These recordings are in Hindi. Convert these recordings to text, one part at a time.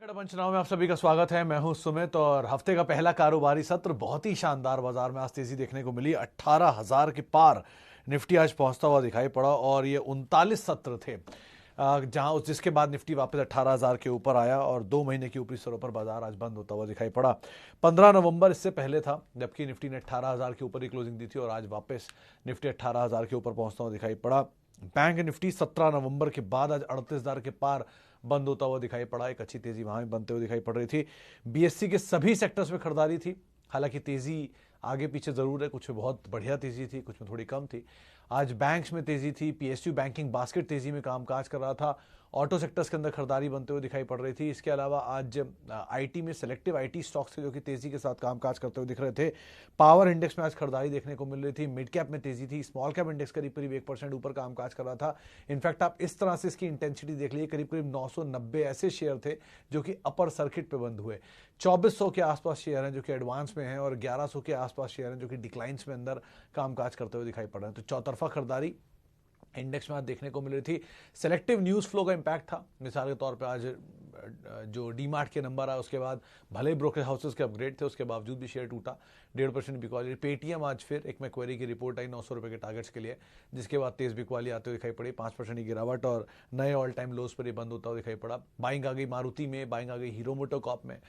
पंचनामा में आप सभी का स्वागत है। मैं हूं सुमित और हफ्ते का पहला कारोबारी सत्र बहुत ही शानदार बाजार में आज तेजी देखने को मिली। 18,000 के पार निफ्टी आज पहुंचता हुआ दिखाई पड़ा और ये 39 सत्र थे जहां जिसके बाद निफ्टी वापस 18,000 के ऊपर आया और 2 महीने की ऊपरी स्तरों पर बाजार आज बंद होता हुआ दिखाई पड़ा। 15 नवंबर इससे पहले था जबकि निफ्टी ने 18,000 के ऊपर ही क्लोजिंग दी थी और आज वापस निफ्टी 18,000 के ऊपर पहुंचता हुआ दिखाई पड़ा। बैंक निफ्टी 17 नवंबर के बाद आज 38,000 के पार बंद होता हुआ दिखाई पड़ा। एक अच्छी तेजी वहां भी बनते हुए दिखाई पड़ रही थी। बीएससी के सभी सेक्टर्स में खरीदारी थी। हालांकि तेजी आगे पीछे जरूर है, कुछ में बहुत बढ़िया तेजी थी, कुछ में थोड़ी कम थी। आज बैंक्स में तेजी थी। पीएसयू बैंकिंग बास्केट तेजी में कामकाज कर रहा था। ऑटो सेक्टर्स के अंदर खरीदारी बनते हुए दिखाई पड़ रही थी। इसके अलावा आज आईटी में सेलेक्टिव आईटी स्टॉक्स थे जो कि तेजी के साथ कामकाज करते हुए दिख रहे थे। पावर इंडेक्स में आज खरीदारी देखने को मिल रही थी। मिड कैप में तेजी थी। स्मॉल कैप इंडेक्स करीब करीब 1% ऊपर कामकाज कर रहा था। इनफैक्ट आप इस तरह से इसकी इंटेंसिटी देख लीजिए, करीब करीब 990 ऐसे शेयर थे जो कि अपर सर्किट पे बंद हुए। 2400 के आसपास शेयर हैं जो कि एडवांस में हैं और 1100 के आसपास शेयर हैं जो कि डिक्लाइंस में अंदर कामकाज करते हुए दिखाई पड़ रहे हैं। तो चौतरफा खरीदारी इंडेक्स में आज देखने को मिल रही थी। सेलेक्टिव न्यूज फ्लो का इंपैक्ट था। मिसाल के तौर पे आज जो डीमार्ट के नंबर आया उसके बाद भले ब्रोकर हाउसेस के अपग्रेड थे उसके बावजूद भी शेयर टूटा 1.5% बिकवाली। पेटीएम आज फिर एक मैक्वेरी की रिपोर्ट आई 900 रुपए के टारगेट्स के लिए, जिसके बाद तेज बिकवाली आते हुए दिखाई पड़ी। 5% की गिरावट और नए ऑल टाइम लोज पर ही बंद होता हुआ दिखाई पड़ा। बाइंग आ गई मारुति में, बाइंग आ गई हीरो मोटोकॉर्प में,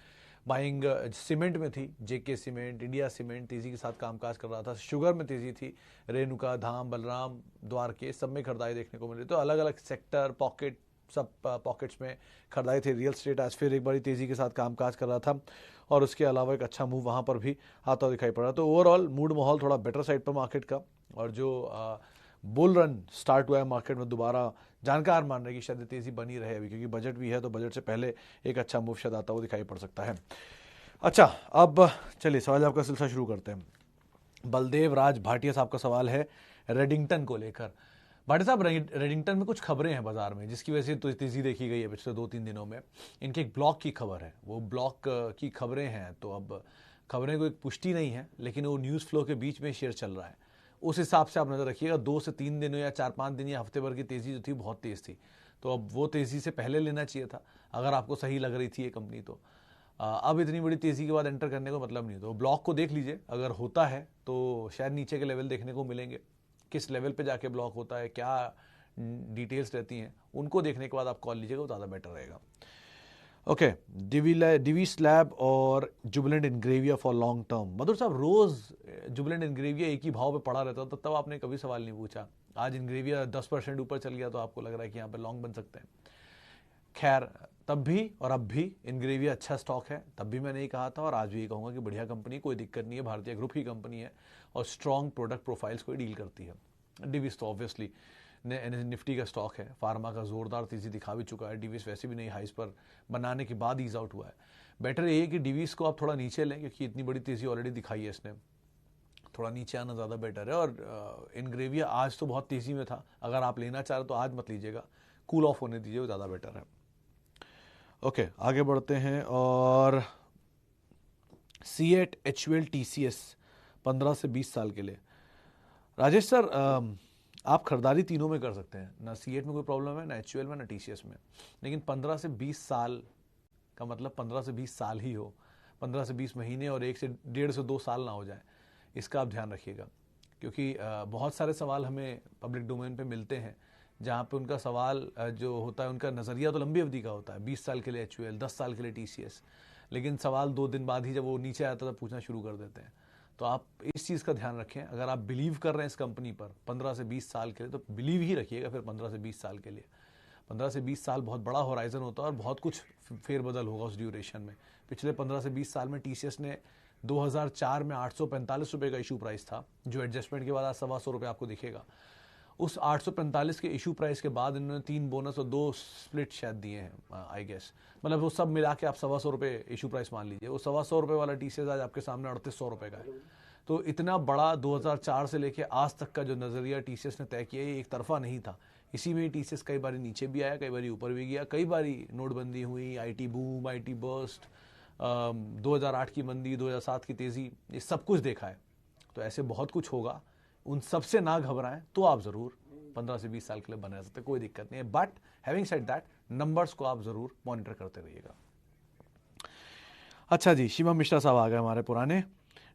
बाइंग सीमेंट में थी। जेके सीमेंट, इंडिया सीमेंट तेजी के साथ कामकाज कर रहा था। शुगर में तेजी थी। रेणुका, धाम, बलराम, द्वारके सब में खरीदारी देखने को मिली। तो अलग अलग सेक्टर पॉकेट सब पॉकेट्स में खरीदारी थी। रियल स्टेट आज फिर एक बड़ी तेजी के साथ कामकाज कर रहा था और उसके अलावा एक अच्छा मूव वहां पर भी आता हुआ दिखाई पड़ा। तो ओवरऑल मूड माहौल थोड़ा बेटर साइड पर मार्केट का और जो बुल रन स्टार्ट हुआ है मार्केट में दोबारा जानकार मान रहे कि शायद तेजी बनी रहे अभी, क्योंकि बजट भी है तो बजट से पहले एक अच्छा मूव शायद आता हुआ दिखाई पड़ सकता है। अच्छा, अब चलिए सवाल आपका सिलसिला शुरू करते हैं। बलदेव राज भाटिया साहब का सवाल है रेडिंगटन को लेकर। भाटिया साहब, रेडिंगटन में कुछ खबरें हैं बाजार में जिसकी वजह से तो तेजी देखी गई है पिछले 2-3 दिनों में। इनके एक ब्लॉक की खबर है, वो ब्लॉक की खबरें हैं तो अब खबरें को एक पुष्टि नहीं है लेकिन वो न्यूज़ फ्लो के बीच में शेयर चल रहा है। उस हिसाब से आप नजर रखिएगा। 2 से 3 दिनों या 4-5 दिन या हफ्ते भर की तेजी जो थी बहुत तेज थी, तो अब वो तेजी से पहले लेना चाहिए था अगर आपको सही लग रही थी ये कंपनी। तो अब इतनी बड़ी तेजी के बाद एंटर करने का मतलब नहीं। तो ब्लॉक को देख लीजिए, अगर होता है तो शायद नीचे के लेवल देखने को मिलेंगे। किस लेवल पे जाके ब्लॉक होता है, क्या डिटेल्स रहती हैं, उनको देखने के बाद आप कॉल लीजिएगा, वो ज़्यादा बेटर रहेगा। ओके, डिवी स्लैब और जुबिलेंट इनग्रेविया फॉर लॉन्ग टर्म। मधुर साहब, रोज जुबिलेंट इनग्रेविया एक ही भाव पे पड़ा रहता था तब आपने कभी सवाल नहीं पूछा। आज इनग्रेविया 10% ऊपर चल गया तो आपको लग रहा है कि यहाँ पे लॉन्ग बन सकते हैं। खैर, तब भी और अब भी इनग्रेविया अच्छा स्टॉक है। तब भी मैंने ये कहा था और आज भी ये कहूँगा कि बढ़िया कंपनी, कोई दिक्कत नहीं है, भारतीय ग्रुप की कंपनी है और स्ट्रॉन्ग प्रोडक्ट प्रोफाइल्स को डील करती है। डिविस तो ऑब्वियसली निफ्टी का स्टॉक है। फार्मा का जोरदार तेजी दिखा भी चुका है। डिविस वैसे भी नई हाइस पर बनाने के बाद ईज आउट हुआ है। बेटर ये है कि डिविस को आप थोड़ा नीचे लें क्योंकि इतनी बड़ी तेजी ऑलरेडी दिखाई है इसने। थोड़ा नीचे आना ज़्यादा बेटर है। और इनग्रेविया आज तो बहुत तेज़ी में था, अगर आप लेना चाह रहे तो आज मत लीजिएगा, कूल ऑफ होने दीजिए, वो ज़्यादा बेटर है। ओके, आगे बढ़ते हैं। और C8 HUL TCS 15 से 20 साल के लिए। राजेश सर, आप खरीदारी तीनों में कर सकते हैं, ना C8 में कोई प्रॉब्लम है, ना HUL में, ना TCS में। लेकिन 15 से 20 साल का मतलब 15 से 20 साल ही हो, 15 से 20 महीने और 1 से 1.5 से 2 साल ना हो जाए, इसका आप ध्यान रखिएगा। क्योंकि बहुत सारे सवाल हमें पब्लिक डोमेन पे मिलते हैं जहाँ पे उनका सवाल जो होता है, उनका नज़रिया तो लंबी अवधि का होता है, 20 साल के लिए HUL, 10 साल के लिए TCS, लेकिन सवाल 2 दिन बाद ही जब वो नीचे आता है तब पूछना शुरू कर देते हैं। तो आप इस चीज़ का ध्यान रखें। अगर आप बिलीव कर रहे हैं इस कंपनी पर 15 से 20 साल के लिए तो बिलीव ही रखिएगा फिर 15 से 20 साल के लिए। 15 से 20 साल बहुत बड़ा होराइजन होता है और बहुत कुछ फेरबदल होगा उस ड्यूरेशन में। पिछले 15 से 20 साल में TCS ने 2004 में 845 रुपये का इशू प्राइस था, जो एडजस्टमेंट के बाद आज 125 रुपये आपको दिखेगा। उस 845 के इशू प्राइस के बाद इन्होंने 3 बोनस और 2 स्प्लिट शायद दिए हैं आई गेस। मतलब वो सब मिला के आप 125 रुपये इशू प्राइस मान लीजिए। वो 125 रुपये वाला TCS आज आपके सामने 3800 रुपये का है। तो इतना बड़ा 2004 से लेके आज तक का जो नज़रिया TCS ने तय किया ये एक तरफा नहीं था। इसी में TCS कई बार नीचे भी आया, कई बार ऊपर भी गया, कई बार नोटबंदी हुई, IT बूम, IT बर्स्ट, 2008 की मंदी, 2007 की तेज़ी, ये सब कुछ देखा है। तो ऐसे बहुत कुछ होगा, उन सबसे ना घबराएं तो आप ज़रूर 15 से 20 साल के लिए बने रह सकते, कोई दिक्कत नहीं है। But having said that, numbers को आप ज़रूर मॉनिटर करते रहिएगा। अच्छा जी, शिवम मिश्रा साहब आ गए हमारे पुराने।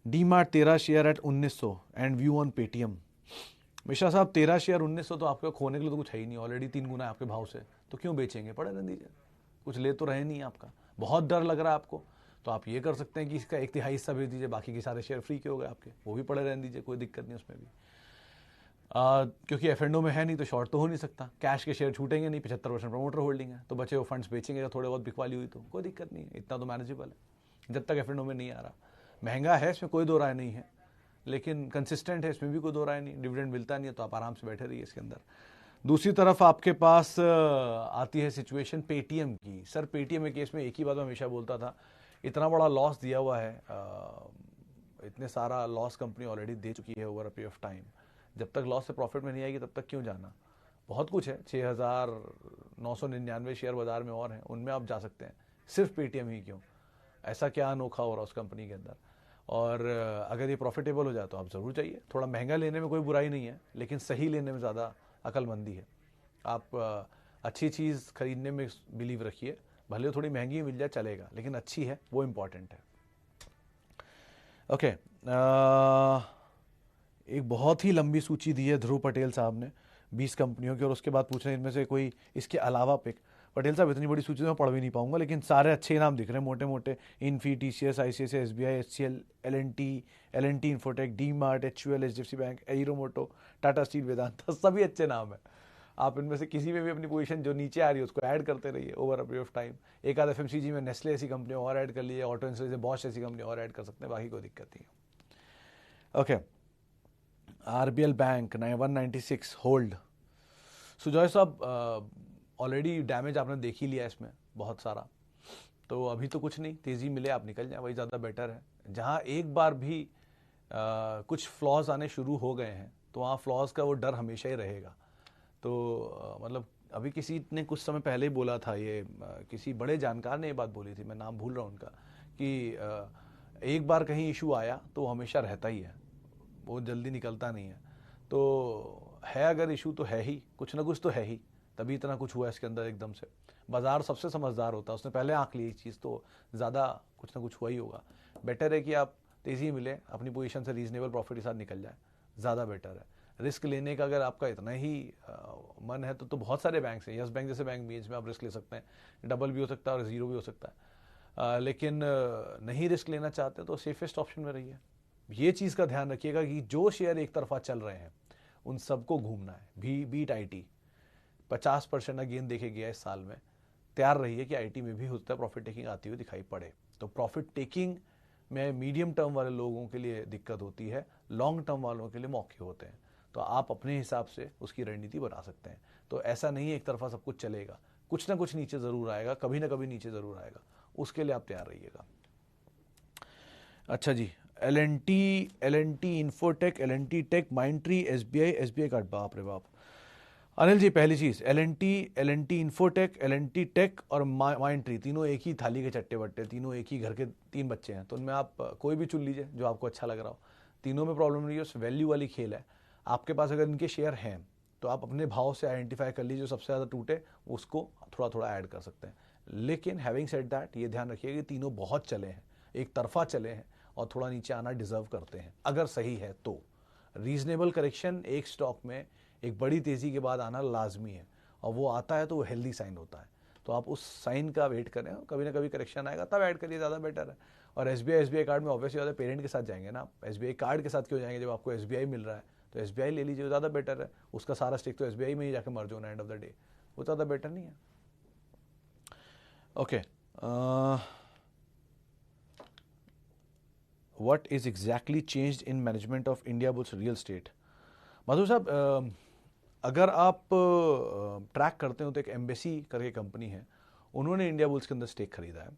D mart 13 share eight 1900 and view on Paytm. Mishra साहब 13 शेयर 1900 तो आपके खोने के लिए तो कुछ है ही नहीं, ऑलरेडी 3 गुना है आपके भाव से, तो क्यों बेचेंगे, पड़े रहने दीजिए, कुछ ले तो रहे नहीं आपका। बहुत डर लग रहा है आपको तो आप ये कर सकते हैं कि इसका 1/3 हिस्सा बेच दीजिए, बाकी के सारे शेयर फ्री के हो गए आपके, वो भी पड़े रहने दीजिए, कोई दिक्कत नहीं उसमें भी। क्योंकि एफ में है नहीं तो शॉर्ट तो हो नहीं सकता, कैश के शेयर छूटेंगे नहीं, 75% प्रमोटर होल्डिंग है, तो बचे वो फंड्स बेचेंगे, थोड़े बहुत बिकवाली हुई तो कोई दिक्कत नहीं है, इतना तो मैनेजेबल है जब तक एफ में नहीं आ रहा। महंगा है, इसमें कोई दो राय नहीं है, लेकिन कंसिस्टेंट है, इसमें भी कोई दो राय नहीं, डिविडेंड मिलता नहीं है तो आप आराम से बैठे रहिए इसके अंदर। दूसरी तरफ आपके पास आती है सिचुएशन पेटीएम की। सर पेटीएम के केस में एक ही बात मैं हमेशा बोलता था, इतना बड़ा लॉस दिया हुआ है, इतने सारा लॉस कंपनी ऑलरेडी दे चुकी है over a period of time, जब तक लॉस से प्रॉफिट में नहीं आएगी तब तक क्यों जाना। बहुत कुछ है, 6,999 शेयर बाजार में और हैं, उनमें आप जा सकते हैं, सिर्फ पेटीएम ही क्यों, ऐसा क्या अनोखा हो रहा है उस कंपनी के अंदर। और अगर ये प्रॉफिटेबल हो जाए तो आप ज़रूर जाइए, थोड़ा महंगा लेने में कोई बुराई नहीं है, लेकिन सही लेने में ज़्यादा अक्लमंदी है। आप अच्छी चीज़ खरीदने में बिलीव रखिए, भले थोड़ी महंगी मिल जाए चलेगा, लेकिन अच्छी है वो इम्पॉर्टेंट है। ओके, एक बहुत ही लंबी सूची दी है ध्रुव पटेल साहब ने 20 कंपनियों की, और उसके बाद पूछ रहे हैं इनमें से कोई इसके अलावा पिक। पटेल साहब इतनी बड़ी सूची तो मैं पढ़ भी नहीं पाऊंगा, लेकिन सारे अच्छे नाम दिख रहे हैं मोटे मोटे, इन्फी, टीसीएस, आईसीआईसीआई, एसबीआई, एचसीएल, एल&टी इन्फोटेक, डी मार्ट, एचयूएल, एचडीएफसी बैंक, एरोमोटो, टाटा स्टील, वेदांता, सभी अच्छे नाम है। आप इनमें से किसी में भी अपनी पोजीशन जो नीचे आ रही है उसको ऐड करते रहिए over a period of time. एक आध एफएमसीजी में नेस्ले ऐसी कंपनी और ऐड कर लीजिए, ऑटो इंश्योरेंस से बॉश ऐसी कंपनी और ऐड कर सकते हैं, बाकी कोई दिक्कत नहीं है। Okay, RBL bank 196 hold. Sujoy साहब ऑलरेडी डैमेज आपने देख ही लिया इसमें बहुत सारा, तो अभी तो कुछ नहीं, तेज़ी मिले आप निकल जाए, वही ज़्यादा बेटर है। जहाँ एक बार भी कुछ फ्लॉज आने शुरू हो गए हैं तो वहाँ फ्लॉज का वो डर हमेशा ही रहेगा। तो मतलब अभी किसी ने कुछ समय पहले ही बोला था, ये किसी बड़े जानकार ने ये बात बोली थी, मैं नाम भूल रहा हूँ उनका, कि एक बार कहीं इशू आया तो वो हमेशा रहता ही है, वो जल्दी निकलता नहीं है। तो है अगर इशू तो है ही, कुछ ना कुछ तो है ही, तभी इतना कुछ हुआ इसके अंदर एकदम से। बाजार सबसे समझदार होता है, उसने पहले आंक ली चीज़, तो ज़्यादा कुछ ना कुछ हुआ ही होगा। बेटर है कि आप तेज़ी मिले, अपनी पोजीशन से रीजनेबल प्रॉफिट के साथ निकल जाए, ज़्यादा बेटर है। रिस्क लेने का अगर आपका इतना ही मन है तो बहुत सारे बैंक हैं, यस बैंक जैसे बैंक भी, इसमें आप रिस्क ले सकते हैं, डबल भी हो सकता है और ज़ीरो भी हो सकता है। लेकिन नहीं रिस्क लेना चाहते तो सेफेस्ट ऑप्शन में रहिए। ये चीज़ का ध्यान रखिएगा कि जो शेयर एक तरफा चल रहे हैं उन सबको घूमना है। बीट आईटी 50% का गेन देखे गया इस साल में, तैयार रहिए कि आईटी में भी होता है प्रॉफिट टेकिंग आती हुई दिखाई पड़े। तो प्रॉफिट टेकिंग में मीडियम टर्म वाले लोगों के लिए दिक्कत होती है, लॉन्ग टर्म वालों के लिए मौके होते हैं, तो आप अपने हिसाब से उसकी रणनीति बना सकते हैं। तो ऐसा नहीं है एक तरफा सब कुछ चलेगा, कुछ ना कुछ नीचे ज़रूर आएगा, कभी ना कभी नीचे ज़रूर आएगा, उसके लिए आप तैयार रहिएगा। अच्छा जी, एल&टी इन्फोटेक, एल&टी टेक, माइंडट्री, एसबीआई कार्ड, बाप रे बाप। अनिल जी, पहली चीज़ एल&टी इन्फोटेक, एल&टी टेक और माइंडट्री, तीनों एक ही थाली के चट्टे बट्टे, तीनों एक ही घर के 3 बच्चे हैं, तो उनमें आप कोई भी चुन लीजिए जो आपको अच्छा लग रहा हो। तीनों में प्रॉब्लम नहीं है, उस वैल्यू वाली खेल है। आपके पास अगर इनके शेयर हैं तो आप अपने भाव से आइडेंटिफाई कर लीजिए, जो सबसे ज़्यादा टूटे उसको थोड़ा थोड़ा ऐड कर सकते हैं। लेकिन हैविंग सेड दैट, ये ध्यान रखिए कि तीनों बहुत चले हैं, एक तरफा चले हैं और थोड़ा नीचे आना डिजर्व करते हैं अगर सही है तो। रीजनेबल करेक्शन एक स्टॉक में एक बड़ी तेज़ी के बाद आना लाजमी है, और वो आता है तो वो हेल्दी साइन होता है, तो आप उस साइन का वेट करें, कभी ना कभी करेक्शन आएगा तब ऐड करिए, ज़्यादा बेटर है। और एसबीआई कार्ड में ऑब्वियसली ज़्यादा पेरेंट के साथ जाएंगे ना, एसबीआई कार्ड के साथ क्यों जाएंगे, जब आपको एसबीआई मिल रहा है तो एसबीआई ले लीजिए, ज़्यादा बेटर है। उसका सारा स्टेक तो एसबीआई में ही जाकर मर्ज होना एंड ऑफ द डे, वो ज़्यादा बेटर नहीं है। Okay, what is exactly changed in management of Indiabulls real estate. Madhu साहब, अगर आप ट्रैक करते हो तो एक एम्बेसी करके कंपनी है, उन्होंने इंडिया बुल्स के अंदर स्टेक खरीदा है,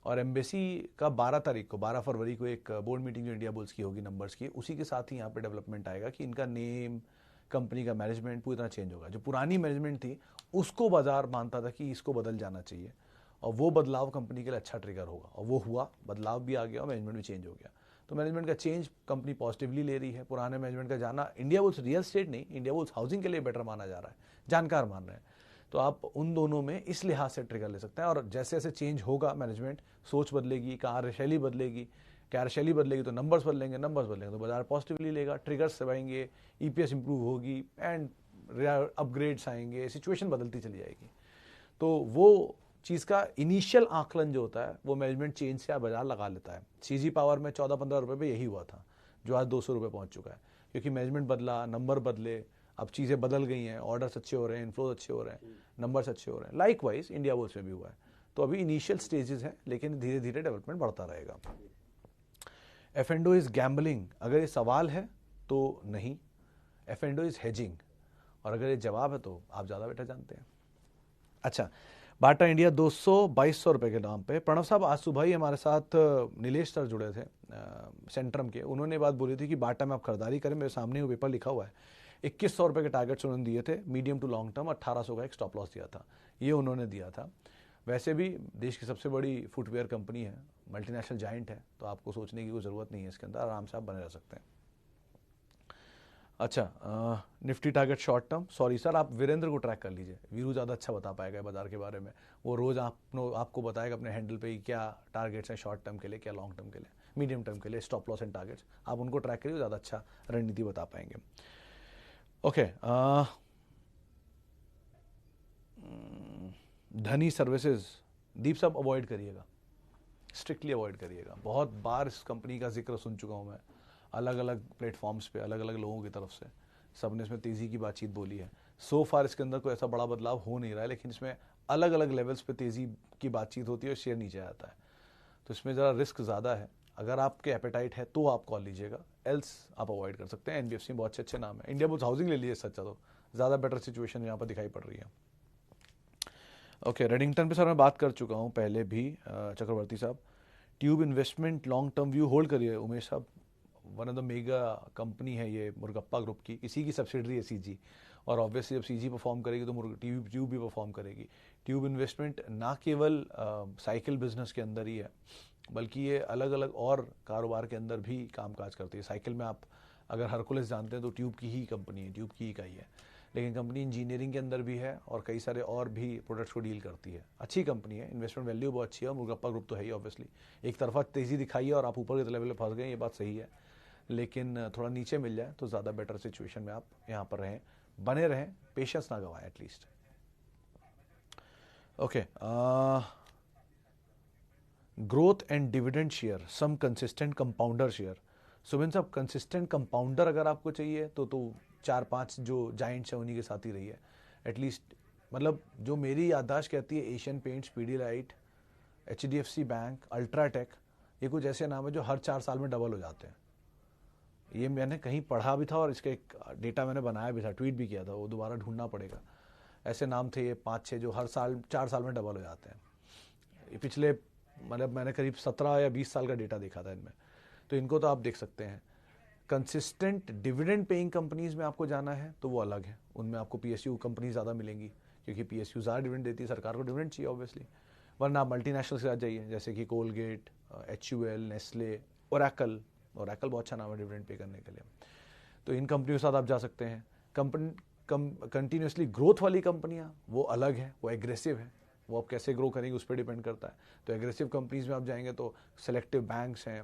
और एम्बेसी का 12 फरवरी को एक बोर्ड मीटिंग जो इंडिया बुल्स की होगी नंबर्स की, उसी के साथ ही यहाँ पे डेवलपमेंट आएगा कि इनका नेम, कंपनी का मैनेजमेंट पूरी तरह चेंज होगा। जो पुरानी मैनेजमेंट थी उसको बाजार मानता था कि इसको बदल जाना चाहिए, और वो बदलाव कंपनी के लिए अच्छा ट्रिगर होगा, और वो हुआ, बदलाव भी आ गया और मैनेजमेंट भी चेंज हो गया। तो मैनेजमेंट का चेंज कंपनी पॉजिटिवली ले रही है, पुराने मैनेजमेंट का जाना। इंडिया बुल्स रियल एस्टेट नहीं, इंडिया बुल्स हाउसिंग के लिए बेटर माना जा रहा है, जानकार मान रहे हैं। तो आप उन दोनों में इस लिहाज से ट्रिगर ले सकते हैं। और जैसे जैसे चेंज होगा मैनेजमेंट, सोच बदलेगी, कार्यशैली बदलेगी, कार्यशैली बदलेगी तो नंबर्स बदलेंगे, नंबर्स बदलेंगे तो बाजार पॉजिटिवली लेगा, ट्रिगर्स दबाएंगे, ईपीएस इंप्रूव होगी एंड अपग्रेड्स आएंगे, सिचुएशन बदलती चली जाएगी। तो वो चीज़ का इनिशियल आकलन जो होता है वो मैनेजमेंट चेंज से बाजार लगा लेता है। सीजी पावर में 14-15 रुपये पे यही हुआ था, जो आज 200 रुपये पहुंच चुका है, क्योंकि मैनेजमेंट बदला, नंबर बदले, अब चीज़ें बदल गई हैं, ऑर्डर्स अच्छे हो रहे हैं, इन्फ्लोज अच्छे हो रहे हैं, नंबर्स अच्छे हो रहे हैं। लाइक वाइज इंडिया बुल्स में भी हुआ है। तो अभी इनिशियल स्टेजेस हैं, लेकिन धीरे धीरे डेवलपमेंट बढ़ता रहेगा। एफ&ओ इज गैम्बलिंग, अगर ये सवाल है तो नहीं, एफ&ओ इज हेजिंग, और अगर ये जवाब है तो आप ज़्यादा बेटर जानते हैं। अच्छा, बाटा इंडिया 200-2200 रुपये के दाम पे। प्रणव साहब, आज सुबह ही हमारे साथ नीलेश सर जुड़े थे सेंट्रम के, उन्होंने बात बोली थी कि बाटा में आप खरीदारी करें। मेरे सामने वो पेपर लिखा हुआ है, 2100 रुपये के टारगेट्स उन्होंने दिए थे, मीडियम टू लॉन्ग टर्म 1800 का एक स्टॉप लॉस दिया था, ये उन्होंने दिया था। वैसे भी देश की सबसे बड़ी फुटवेयर कंपनी है, मल्टीनेशनल जाइंट है, तो आपको सोचने की कोई ज़रूरत नहीं है, इसके अंदर आराम से आप बने रह सकते हैं। अच्छा, Nifty target short term, sorry sir, आप वीरेंद्र को ट्रैक कर लीजिए, वीरू ज़्यादा अच्छा बता पाएगा बाजार के बारे में। वो रोज़ आपको बताएगा अपने हैंडल पे क्या टारगेट्स हैं शॉर्ट टर्म के लिए, क्या लॉन्ग टर्म के लिए, मीडियम टर्म के लिए, स्टॉप लॉस एंड टारगेट्स, आप उनको ट्रैक करिए, ज़्यादा अच्छा रणनीति बता पाएंगे। ओके, धनी सर्विसेज, दीप साहब अवॉइड करिएगा, स्ट्रिक्टली अवॉइड करिएगा। बहुत बार इस कंपनी का जिक्र सुन चुका हूँ मैं, अलग अलग प्लेटफॉर्म्स पे, अलग अलग लोगों की तरफ से, सबने इसमें तेज़ी की बातचीत बोली है। सो फार इसके अंदर कोई ऐसा बड़ा बदलाव हो नहीं रहा है, लेकिन इसमें अलग अलग लेवल्स पे तेज़ी की बातचीत होती है और शेयर नीचे आता है, तो इसमें ज़रा रिस्क ज़्यादा है। अगर आपके एपेटाइट है तो आप कॉल लीजिएगा, एल्स आप अवॉइड कर सकते हैं। एनबीएफसी बहुत अच्छे अच्छे नाम है, इंडिया बुल्स हाउसिंग ले लीजिए सच्चा, तो ज़्यादा बेटर सिचुएशन यहाँ पर दिखाई पड़ रही है। ओके, रेडिंगटन पे सर मैं बात कर चुका हूँ पहले भी। चक्रवर्ती साहब, tube investment long term view hold करिए। उमेश साहब, one of the mega company है ये मुर्गप्पा ग्रुप की, इसी की सब्सिडरी है सीजी, और ऑब्वियसली जब सीजी परफॉर्म करेगी तो ट्यूब भी परफॉर्म करेगी। ट्यूब इन्वेस्टमेंट ना केवल साइकिल बिजनेस के अंदर ही है, बल्कि ये अलग अलग और कारोबार के अंदर भी कामकाज करती है। साइकिल में आप अगर हरकुलिस जानते हैं तो ट्यूब की ही कंपनी है, ट्यूब की इकाई है, लेकिन कंपनी इंजीनियरिंग के अंदर भी है और कई सारे और भी प्रोडक्ट्स को डील करती है। अच्छी कंपनी है, इन्वेस्टमेंट वैल्यू बहुत अच्छी है, और मुर्गप्पा ग्रुप तो है ही ऑब्वियसली। एक तरफा तेज़ी दिखाई है और आप ऊपर के लेवल पे फंस गए, ये बात सही है, लेकिन थोड़ा नीचे मिल जाए तो ज़्यादा बेटर सिचुएशन में आप यहाँ पर रहें, बने रहें, पेशेंस ना गवाएं at least. Okay, growth and dividend share, some consistent compounder share. Subin साहब, कंसिस्टेंट कंपाउंडर अगर आपको चाहिए तो 4-5 जो जाइंट्स हैं उन्हीं के साथ ही रही है एटलीस्ट। मतलब जो मेरी याददाश्त कहती है, Asian paints, Pidilite, HDFC bank, UltraTech, ये कुछ ऐसे नाम है जो हर 4 साल में डबल हो जाते हैं। ये मैंने कहीं पढ़ा भी था और इसका एक डेटा मैंने बनाया भी था, ट्वीट भी किया था, वो दोबारा ढूंढना पड़ेगा। ऐसे नाम थे ये 5-6 जो हर साल 4 साल में डबल हो जाते हैं। ये पिछले मतलब मैंने करीब 17 या 20 साल का डेटा देखा था इनमें, तो इनको तो आप देख सकते हैं। कंसिस्टेंट डिविडेंड पेइंग कंपनीज में आपको जाना है तो वो अलग है, उनमें आपको पीएसयू कंपनी ज़्यादा मिलेंगी, क्योंकि पीएसयू ज़्यादा डिविडेंड देती है, सरकार को डिविडेंड चाहिए ऑब्वियसली। वरना आप मल्टीनेशनल से आ जाइए, जैसे कि कोलगेट, HUL, नेस्ले, ओरेकल बहुत अच्छा नाम है डिविडेंड पे करने के लिए, तो इन कंपनियों के साथ आप जा सकते हैं। कंटिन्यूसली ग्रोथ वाली कंपनियाँ वो अलग है, वो एग्रेसिव है, वो आप कैसे ग्रो करेंगे उस पर डिपेंड करता है। तो एग्रेसिव कंपनीज में आप जाएंगे तो सेलेक्टिव बैंक्स हैं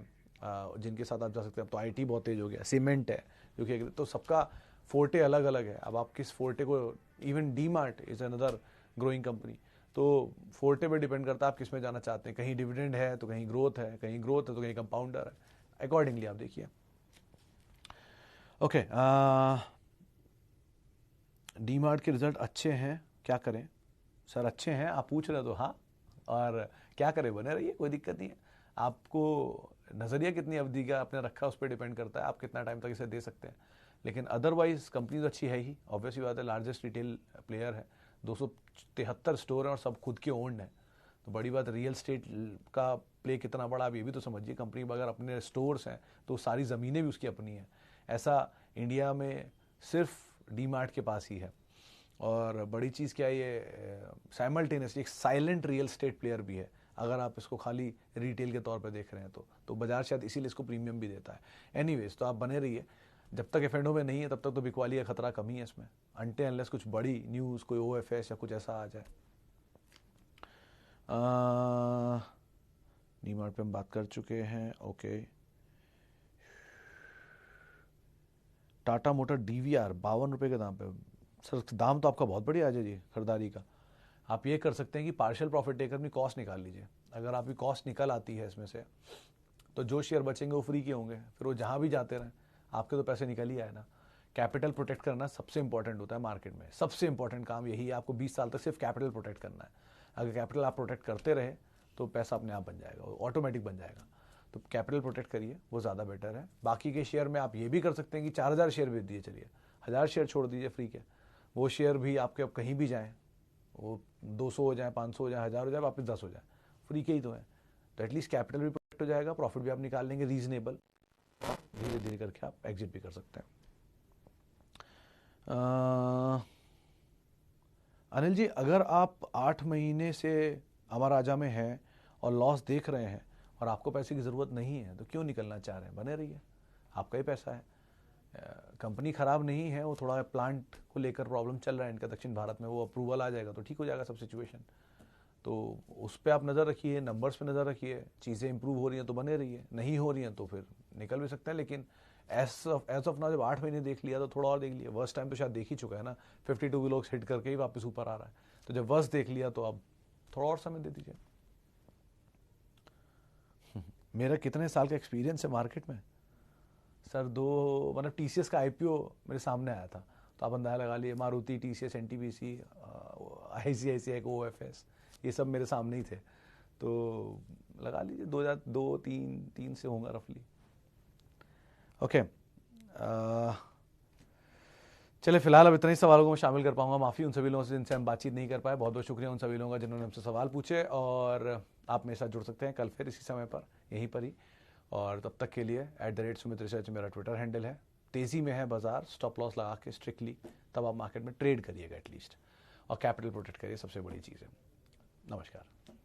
जिनके साथ आप जा सकते हैं। तो IT बहुत तेज हो गया, सीमेंट है जो कि, तो सबका फोर्टे अलग अलग है। अब आप किस फोर्टे को, even DMart is another growing company, तो फोर्टे पे डिपेंड करता है आप किस में जाना चाहते हैं। कहीं डिविडेंड है तो कहीं ग्रोथ है, कहीं ग्रोथ है तो कहीं कंपाउंडर है, अकॉर्डिंगली आप देखिए। ओके, डीमार्ट के रिजल्ट अच्छे हैं, क्या करें सर? अच्छे हैं, आप पूछ रहे हो तो हाँ, और क्या करें, बने रहिए, कोई दिक्कत नहीं है। आपको नज़रिया कितनी अवधि का आपने रखा उस पर डिपेंड करता है, आप कितना टाइम तक इसे दे सकते हैं। लेकिन अदरवाइज कंपनी तो अच्छी है ही, ऑब्वियसली बात है, लार्जेस्ट रिटेल प्लेयर है, 273 स्टोर हैं और सब खुद के ओन्ड हैं। तो बड़ी बात, रियल स्टेट का प्ले कितना बड़ा आप ये भी तो समझिए। कंपनी में अगर अपने स्टोर्स हैं तो सारी ज़मीनें भी उसकी अपनी हैं, ऐसा इंडिया में सिर्फ डीमार्ट के पास ही है। और बड़ी चीज़ क्या है, ये साइमल्टेनियसली एक साइलेंट रियल स्टेट प्लेयर भी है, अगर आप इसको खाली रिटेल के तौर पे देख रहे हैं तो बाजार शायद इसीलिए इसको प्रीमियम भी देता है। एनीवेज, तो आप बने रहिए, जब तक एफ में नहीं है तब तक तो बिकवाली का खतरा कम ही है इसमें, अनटिल अनलेस कुछ बड़ी न्यूज़, कोई OFS या कुछ ऐसा आ जाए। डीमार्ट पे हम बात कर चुके हैं। ओके, टाटा मोटर DVR 52 रुपये के दाम पे। सर दाम तो आपका बहुत बढ़िया आ जाए जी खरीदारी का। आप ये कर सकते हैं कि पार्शियल प्रॉफिट टेकर अपनी कॉस्ट निकाल लीजिए। अगर आपकी कॉस्ट निकल आती है इसमें से, तो जो शेयर बचेंगे वो फ्री के होंगे, फिर वो जहाँ भी जाते रहें, आपके तो पैसे निकल ही आए ना। कैपिटल प्रोटेक्ट करना सबसे इंपॉर्टेंट होता है मार्केट में, सबसे इंपॉर्टेंट काम यही है। आपको 20 साल तक सिर्फ कैपिटल प्रोटेक्ट करना है। अगर कैपिटल आप प्रोटेक्ट करते रहे तो पैसा अपने आप बन जाएगा, ऑटोमेटिक बन जाएगा। तो कैपिटल प्रोटेक्ट करिए, वो ज़्यादा बेटर है। बाकी के शेयर में आप ये भी कर सकते हैं कि 4000 शेयर बेच दिए, चलिए 1000 शेयर छोड़ दीजिए फ्री के, वो शेयर भी आपके अब कहीं भी जाएँ, वो 200 हो जाए, 500 हो जाए, 1000 हो जाए, वापस 10 हो जाए, फ्री के ही तो है। तो एटलीस्ट कैपिटल भी प्रोटेक्ट हो जाएगा, प्रॉफिट भी आप निकाल लेंगे रीजनेबल, धीरे धीरे करके आप एग्जिट भी कर सकते हैं। अनिल जी, अगर आप 8 महीने से अमर राजा में हैं और लॉस देख रहे हैं और आपको पैसे की ज़रूरत नहीं है, तो क्यों निकलना चाह रहे हैं? बने रहिए, आपका ही पैसा है। कंपनी ख़राब नहीं है, वो थोड़ा प्लांट को लेकर प्रॉब्लम चल रहा है इनका दक्षिण भारत में, वो अप्रूवल आ जाएगा तो ठीक हो जाएगा सब सिचुएशन। तो उस पर आप नज़र रखिए, नंबर्स पे नज़र रखिए, चीज़ें इंप्रूव हो रही हैं तो बने रहिए, नहीं हो रही हैं तो फिर निकल भी सकते हैं। लेकिन एज ऑफ नाउ जब 8 महीने देख लिया तो थोड़ा और देख लिया। वर्स्ट टाइम तो शायद देख ही चुका है ना, 52 की लोग हिट करके ही वापस ऊपर आ रहा है। तो जब वर्स्ट देख लिया तो अब थोड़ा और समय दे दीजिए। मेरा कितने साल का एक्सपीरियंस है मार्केट में सर? मतलब TCS का IPO मेरे सामने आया था, तो आप अंदाजा लगा लिए। Maruti, TCS, NTPC, ICICI, OFS, ये सब मेरे सामने ही थे, तो लगा लीजिए 2002-3 से होगा रफली। ओके, चले फिलहाल अब इतने ही सवालों को मैं शामिल कर पाऊंगा। माफ़ी उन सभी लोगों से जिनसे हम बातचीत नहीं कर पाए। बहुत बहुत शुक्रिया उन सभी लोगों का जिन्होंने हमसे सवाल पूछे, और आप मेरे साथ जुड़ सकते हैं कल फिर इसी समय पर, यहीं पर ही। और तब तक के लिए @सुमित रिसर्च मेरा ट्विटर हैंडल है। तेज़ी में है बाजार, स्टॉप लॉस लगा के स्ट्रिक्टली तब आप मार्केट में ट्रेड करिएगा एटलीस्ट, और कैपिटल प्रोटेक्ट करिए, सबसे बड़ी चीज़ है। नमस्कार।